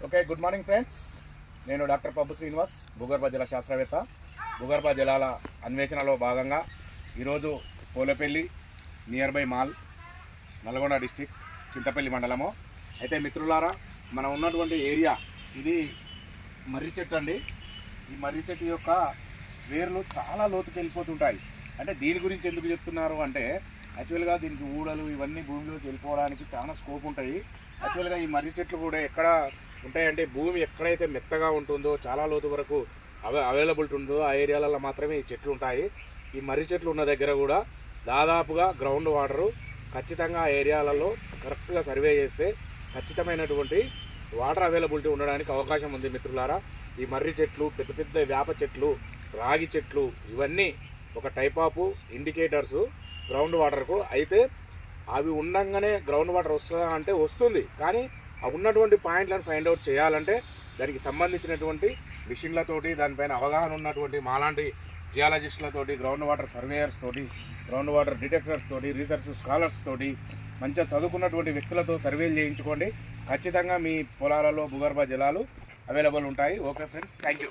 Okay, good morning friends. నేను doctor pub Srinivas, భూగర్భ జల శాస్త్రవేత్త. భూగర్భ జలాల అన్వేషణలో భాగంగా ఈరోజు Polepally near by mall, Nalgonda district, Chintapalli మండలము. అయితే మిత్రులారా, మనం ఉన్నటువంటి ఏరియా ఇది మర్రి చెట్టు అండి. ఈ మర్రి చెట్టు యొక్క వేర్లు చాలా లోతుకి వెళ్ళిపోతుంటాయి. అంటే దీని గురించి ఎందుకు చెప్తున్నారు అంటే, యాక్చువల్గా దీనికి ఊడలు ఇవన్నీ భూమిలోకి వెళ్ళిపోవడానికి చాలా స్కోప్ ఉంటాయి. యాక్చువల్గా ఈ మర్రి చెట్లు కూడా ఎక్కడ ఉంటాయంటే, భూమి ఎక్కడైతే మెత్తగా ఉంటుందో, చాలా లోతు వరకు అవైలబిలిటీ ఉందో ఆ ఏరియాలలో మాత్రమే ఈ చెట్లు ఉంటాయి. ఈ మర్రి చెట్లు ఉన్న దగ్గర కూడా దాదాపుగా గ్రౌండ్ వాటరు ఖచ్చితంగా ఆ ఏరియాలలో కరెక్ట్గా సర్వే చేస్తే ఖచ్చితమైనటువంటి వాటర్ అవైలబిలిటీ ఉండడానికి అవకాశం ఉంది మిత్రులారా. ఈ మర్రి చెట్లు, పెద్ద పెద్ద వేప చెట్లు, రాగి చెట్లు, ఇవన్నీ ఒక టైప్ ఆఫ్ ఇండికేటర్సు గ్రౌండ్ వాటర్కు. అయితే అవి ఉండంగానే గ్రౌండ్ వాటర్ వస్తుందా అంటే వస్తుంది, కానీ ఆ ఉన్నటువంటి పాయింట్లను ఫైండ్ అవుట్ చేయాలంటే దానికి సంబంధించినటువంటి మిషన్లతోటి, దానిపైన అవగాహన ఉన్నటువంటి మాలాంటి జియాలజిస్టులతోటి, గ్రౌండ్ వాటర్ సర్వేయర్స్ తోటి, గ్రౌండ్ వాటర్ డిటెక్టర్స్ తోటి, రీసెర్చ్ స్కాలర్స్ తోటి, మంచిగా చదువుకున్నటువంటి వ్యక్తులతో సర్వేలు చేయించుకోండి. ఖచ్చితంగా మీ పొలాలలో భూగర్భ జలాలు అవైలబుల్ ఉంటాయి. Okay friends, thank you.